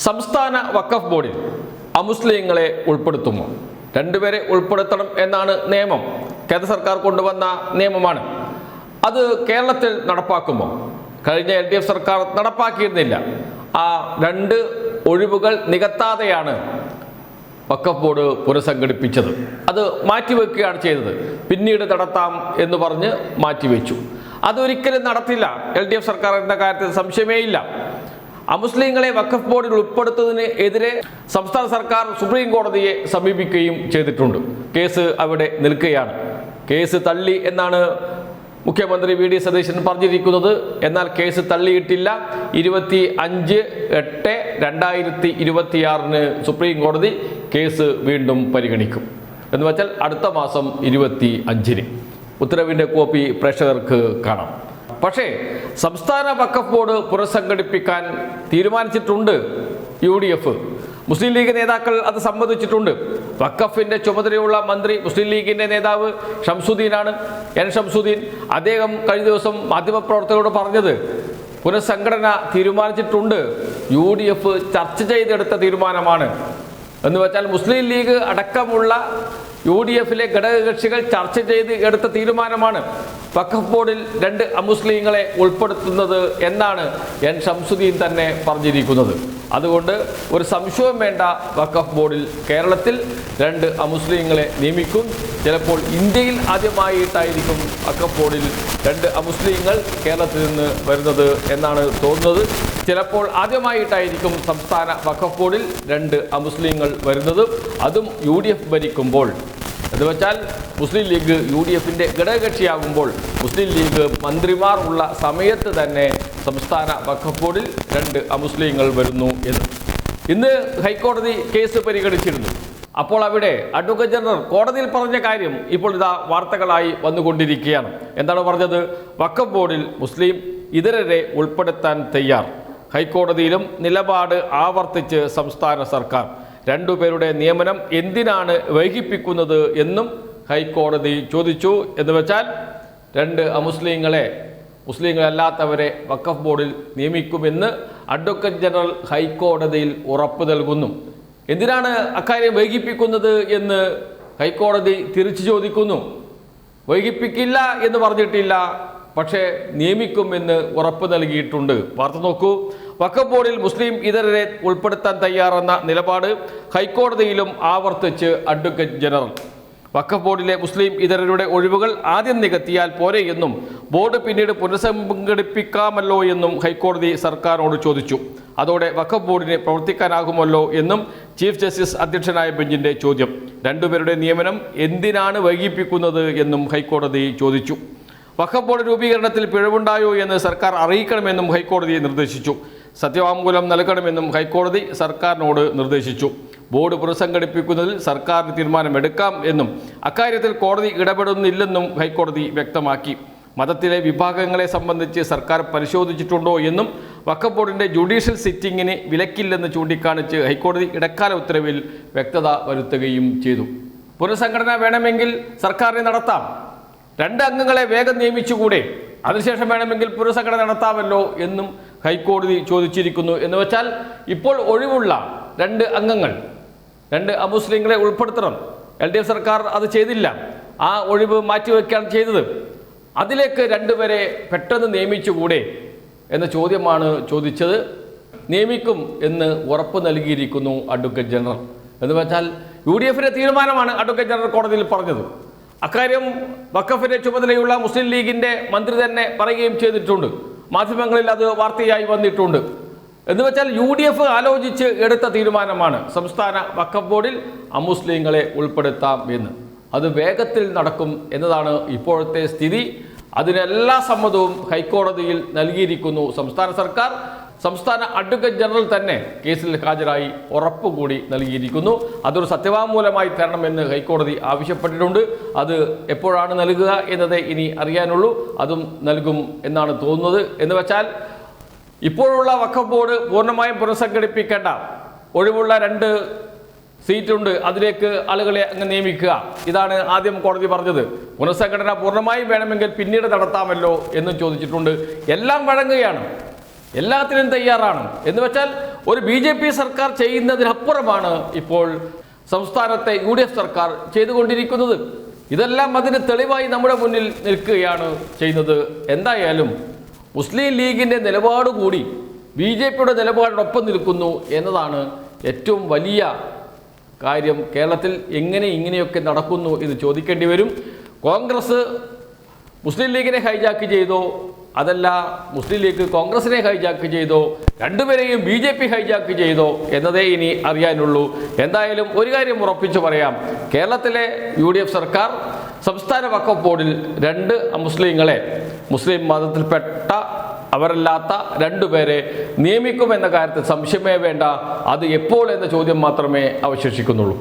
സംസ്ഥാന വഖഫ് ബോർഡിൽ അമുസ്ലിങ്ങളെ ഉൾപ്പെടുത്തുമോ? രണ്ടുപേരെ ഉൾപ്പെടുത്തണം എന്നാണ് നിയമം. കേന്ദ്ര സർക്കാർ കൊണ്ടുവന്ന നിയമമാണ്. അത് കേരളത്തിൽ നടപ്പാക്കുമോ? കഴിഞ്ഞ LDF സർക്കാർ നടപ്പാക്കിയിരുന്നില്ല. ആ രണ്ട് ഒഴിവുകൾ നികത്താതെയാണ് വഖഫ് ബോർഡ് പുനഃസംഘടിപ്പിച്ചത്. അത് മാറ്റിവെക്കുകയാണ് ചെയ്തത്. പിന്നീട് നടത്താം എന്ന് പറഞ്ഞ് മാറ്റിവെച്ചു. അതൊരിക്കലും നടത്തില്ല LDF സർക്കാരിൻ്റെ കാര്യത്തിൽ സംശയമേ ഇല്ല. അമുസ്ലിങ്ങളെ വഖഫ് ബോർഡിൽ ഉൾപ്പെടുത്തുന്നതിന് എതിരെ സംസ്ഥാന സർക്കാർ സുപ്രീം കോടതിയെ സമീപിക്കുകയും ചെയ്തിട്ടുണ്ട്. കേസ് അവിടെ നിൽക്കുകയാണ്. കേസ് തള്ളി എന്നാണ് മുഖ്യമന്ത്രി VD സതീശൻ പറഞ്ഞിരിക്കുന്നത്. എന്നാൽ കേസ് തള്ളിയിട്ടില്ല. 25/8/2026 സുപ്രീം കോടതി കേസ് വീണ്ടും പരിഗണിക്കും. എന്ന് വെച്ചാൽ അടുത്ത മാസം 25-ന്. ഉത്തരവിൻ്റെ കോപ്പി പ്രേക്ഷകർക്ക് കാണാം. പക്ഷേ സംസ്ഥാന വഖഫ് ബോർഡ് പുനഃസംഘടിപ്പിക്കാൻ തീരുമാനിച്ചിട്ടുണ്ട് UDF. മുസ്ലിം ലീഗ് നേതാക്കൾ അത് സമ്മതിച്ചിട്ടുണ്ട്. വഖഫിൻ്റെ ചുമതലയുള്ള മന്ത്രി മുസ്ലിം ലീഗിൻ്റെ നേതാവ് ഷംസുദ്ദീനാണ്, N ഷംസുദ്ദീൻ. അദ്ദേഹം കഴിഞ്ഞ ദിവസം മാധ്യമപ്രവർത്തകരോട് പറഞ്ഞത് പുനഃസംഘടന തീരുമാനിച്ചിട്ടുണ്ട്. UDF ചർച്ച ചെയ്തെടുത്ത തീരുമാനമാണ്. എന്ന് വെച്ചാൽ മുസ്ലിം ലീഗ് അടക്കമുള്ള UDFിലെ ഘടകകക്ഷികൾ ചർച്ച ചെയ്ത് എടുത്ത തീരുമാനമാണ് വഖഫ് ബോർഡിൽ രണ്ട് അമുസ്ലിങ്ങളെ ഉൾപ്പെടുത്തുന്നത് എന്നാണ് N ഷംസുദ്ദീൻ തന്നെ പറഞ്ഞിരിക്കുന്നത്. അതുകൊണ്ട് ഒരു സംശയവും വേണ്ട, വഖഫ് ബോർഡിൽ കേരളത്തിൽ രണ്ട് അമുസ്ലിങ്ങളെ നിയമിക്കും. ചിലപ്പോൾ ഇന്ത്യയിൽ ആദ്യമായിട്ടായിരിക്കും വഖഫ് ബോർഡിൽ രണ്ട് അമുസ്ലിങ്ങൾ കേരളത്തിൽ നിന്ന് വരുന്നത് എന്നാണ് തോന്നുന്നത്. ചിലപ്പോൾ ആദ്യമായിട്ടായിരിക്കും സംസ്ഥാന വഖഫ് ബോർഡിൽ രണ്ട് അമുസ്ലിങ്ങൾ വരുന്നത്, അതും UDF ഭരിക്കുമ്പോൾ. എന്ന് വെച്ചാൽ മുസ്ലിം ലീഗ് UDFിൻ്റെ ഘടകകക്ഷിയാകുമ്പോൾ മുസ്ലിം ലീഗ് മന്ത്രിമാർ ഉള്ള സമയത്ത് തന്നെ സംസ്ഥാന വഖഫ് ബോർഡിൽ രണ്ട് അമുസ്ലിങ്ങൾ വരുന്നു എന്ന്. ഇന്ന് ഹൈക്കോടതി കേസ് പരിഗണിച്ചിരുന്നു. അപ്പോൾ അവിടെ അഡ്വക്കേറ്റ് ജനറൽ കോടതിയിൽ പറഞ്ഞ കാര്യം ഇപ്പോൾ ഇതാ വാർത്തകളായി വന്നുകൊണ്ടിരിക്കുകയാണ്. എന്താണ് പറഞ്ഞത്? വഖഫ് ബോർഡിൽ മുസ്ലിം ഇതരരെ ഉൾപ്പെടുത്താൻ തയ്യാർ. ഹൈക്കോടതിയിലും നിലപാട് ആവർത്തിച്ച് സംസ്ഥാന സർക്കാർ. രണ്ടുപേരുടെ നിയമനം എന്തിനാണ് വൈകിപ്പിക്കുന്നത് എന്നും ഹൈക്കോടതി ചോദിച്ചു. എന്ന് വെച്ചാൽ രണ്ട് അമുസ്ലിങ്ങളെ, മുസ്ലിങ്ങളല്ലാത്തവരെ വഖഫ് ബോർഡിൽ നിയമിക്കുമെന്ന് അഡ്വക്കേറ്റ് ജനറൽ ഹൈക്കോടതിയിൽ ഉറപ്പ് നൽകുന്നു. എന്തിനാണ് അക്കാര്യം വൈകിപ്പിക്കുന്നത് എന്ന് ഹൈക്കോടതി തിരിച്ചു ചോദിക്കുന്നു. വൈകിപ്പിക്കില്ല എന്ന് പറഞ്ഞിട്ടില്ല, പക്ഷേ നിയമിക്കുമെന്ന് ഉറപ്പ് നൽകിയിട്ടുണ്ട്. വാർത്ത നോക്കൂ. വഖഫ് ബോർഡിൽ മുസ്ലിം ഇതരരെ ഉൾപ്പെടുത്താൻ തയ്യാറെന്ന നിലപാട് ഹൈക്കോടതിയിലും ആവർത്തിച്ച് അഡ്വക്കേറ്റ് ജനറൽ. വഖഫ് ബോർഡിലെ മുസ്ലിം ഇതരരുടെ ഒഴിവുകൾ ആദ്യം നികത്തിയാൽ പോരെ എന്നും ബോർഡ് പിന്നീട് പുനഃസംഘടിപ്പിക്കാമല്ലോ എന്നും ഹൈക്കോടതി സർക്കാരിനോട് ചോദിച്ചു. അതോടെ വഖഫ് ബോർഡിന് പ്രവർത്തിക്കാനാകുമല്ലോ എന്നും ചീഫ് ജസ്റ്റിസ് അധ്യക്ഷനായ ബെഞ്ചിന്റെ ചോദ്യം. രണ്ടുപേരുടെ നിയമനം എന്തിനാണ് വൈകിപ്പിക്കുന്നത് എന്നും ഹൈക്കോടതി ചോദിച്ചു. വഖഫ് ബോർഡ് രൂപീകരണത്തിൽ പിഴവുണ്ടായോ എന്ന് സർക്കാർ അറിയിക്കണമെന്നും ഹൈക്കോടതി നിർദ്ദേശിച്ചു. സത്യവാങ്മൂലം നൽകണമെന്നും ഹൈക്കോടതി സർക്കാരിനോട് നിർദ്ദേശിച്ചു. ബോർഡ് പുനഃസംഘടിപ്പിക്കുന്നതിൽ സർക്കാരിന് തീരുമാനമെടുക്കാം എന്നും അക്കാര്യത്തിൽ കോടതി ഇടപെടുന്നില്ലെന്നും ഹൈക്കോടതി വ്യക്തമാക്കി. മതത്തിലെ വിഭാഗങ്ങളെ സംബന്ധിച്ച് സർക്കാർ പരിശോധിച്ചിട്ടുണ്ടോ എന്നും വഖഫ് ബോർഡിൻ്റെ ജുഡീഷ്യൽ സിറ്റിങ്ങിന് വിലക്കില്ലെന്ന് ചൂണ്ടിക്കാണിച്ച് ഹൈക്കോടതി ഇടക്കാല ഉത്തരവിൽ വ്യക്തത വരുത്തുകയും ചെയ്തു. പുനഃസംഘടന വേണമെങ്കിൽ സർക്കാരിന് നടത്താം. രണ്ട് അംഗങ്ങളെ വേഗം നിയമിച്ചുകൂടെ? അതിനുശേഷം വേണമെങ്കിൽ പുനഃസംഘടന നടത്താമല്ലോ എന്നും ഹൈക്കോടതി ചോദിച്ചിരിക്കുന്നു. എന്ന് വെച്ചാൽ ഇപ്പോൾ ഒഴിവുള്ള രണ്ട് അംഗങ്ങൾ, രണ്ട് അമുസ്ലിങ്ങളെ ഉൾപ്പെടുത്തണം. LDF സർക്കാർ അത് ചെയ്തില്ല. ആ ഒഴിവ് മാറ്റിവെക്കുകയാണ് ചെയ്തത്. അതിലേക്ക് രണ്ടുപേരെ പെട്ടെന്ന് നിയമിച്ചുകൂടെ എന്ന ചോദ്യമാണ് ചോദിച്ചത്. നിയമിക്കും എന്ന് ഉറപ്പ് നൽകിയിരിക്കുന്നു അഡ്വക്കേറ്റ് ജനറൽ. എന്ന് വെച്ചാൽ UDFിൻ്റെ തീരുമാനമാണ് അഡ്വക്കേറ്റ് ജനറൽ കോടതിയിൽ പറഞ്ഞത്. അക്കാര്യം വഖഫിൻ്റെ ചുമതലയുള്ള മുസ്ലിം ലീഗിൻ്റെ മന്ത്രി തന്നെ പറയുകയും ചെയ്തിട്ടുണ്ട്. മാധ്യമങ്ങളിൽ അത് വാർത്തയായി വന്നിട്ടുണ്ട്. എന്ന് വെച്ചാൽ UDF ആലോചിച്ച് എടുത്ത തീരുമാനമാണ് സംസ്ഥാന വഖഫ് ബോർഡിൽ അമുസ്ലിങ്ങളെ ഉൾപ്പെടുത്താം എന്ന്. അത് വേഗത്തിൽ നടക്കും എന്നതാണ് ഇപ്പോഴത്തെ സ്ഥിതി. അതിനെല്ലാ സമ്മതവും ഹൈക്കോടതിയിൽ നൽകിയിരിക്കുന്നു സംസ്ഥാന സർക്കാർ. സംസ്ഥാന അഡ്വക്കേറ്റ് ജനറൽ തന്നെ കേസിൽ ഹാജരായി ഉറപ്പുകൂടി നൽകിയിരിക്കുന്നു. അതൊരു സത്യവാങ്മൂലമായി തരണമെന്ന് ഹൈക്കോടതി ആവശ്യപ്പെട്ടിട്ടുണ്ട്. അത് എപ്പോഴാണ് നൽകുക എന്നതേ ഇനി അറിയാനുള്ളൂ. അതും നൽകും എന്നാണ് തോന്നുന്നത്. എന്ന് വെച്ചാൽ ഇപ്പോഴുള്ള വഖഫ് ബോർഡ് പൂർണ്ണമായും പുനഃസംഘടിപ്പിക്കേണ്ട. ഒഴിവുള്ള 2 സീറ്റുണ്ട്, അതിലേക്ക് ആളുകളെ അങ്ങ് നിയമിക്കുക. ഇതാണ് ആദ്യം കോടതി പറഞ്ഞത്. പുനഃസംഘടന പൂർണ്ണമായും വേണമെങ്കിൽ പിന്നീട് നടത്താമല്ലോ എന്നും ചോദിച്ചിട്ടുണ്ട്. എല്ലാം വഴങ്ങുകയാണ്. എല്ലാത്തിനും തയ്യാറാണ്. എന്ന് വെച്ചാൽ ഒരു BJP സർക്കാർ ചെയ്യുന്നതിനപ്പുറമാണ് ഇപ്പോൾ സംസ്ഥാനത്തെ UDF സർക്കാർ ചെയ്തുകൊണ്ടിരിക്കുന്നത്. ഇതെല്ലാം അതിന് തെളിവായി നമ്മുടെ മുന്നിൽ നിൽക്കുകയാണ് ചെയ്യുന്നത്. എന്തായാലും മുസ്ലിം ലീഗിൻ്റെ നിലപാട് കൂടി BJPയുടെ നിലപാടിനൊപ്പം നിൽക്കുന്നു എന്നതാണ് ഏറ്റവും വലിയ കാര്യം. കേരളത്തിൽ എങ്ങനെ ഇങ്ങനെയൊക്കെ നടക്കുന്നു എന്ന് ചോദിക്കേണ്ടി വരും. കോൺഗ്രസ് മുസ്ലിം ലീഗിനെ ഹൈജാക്ക് ചെയ്തോ, അതല്ല മുസ്ലിം ലീഗ് കോൺഗ്രസിനെ ഹൈജാക്ക് ചെയ്തോ, രണ്ടുപേരെയും BJP ഹൈജാക്ക് ചെയ്തോ എന്നതേ ഇനി അറിയാനുള്ളൂ. എന്തായാലും ഒരു കാര്യം ഉറപ്പിച്ചു പറയാം, കേരളത്തിലെ UDF സർക്കാർ സംസ്ഥാന വഖഫ് ബോർഡിൽ 2 മുസ്ലിങ്ങളെ, മുസ്ലിം മതത്തിൽപ്പെട്ട അവരല്ലാത്ത 2 പേരെ നിയമിക്കുമെന്ന കാര്യത്തിൽ സംശയമേ വേണ്ട. അത് എപ്പോൾ എന്ന ചോദ്യം മാത്രമേ അവശേഷിക്കുന്നുള്ളൂ.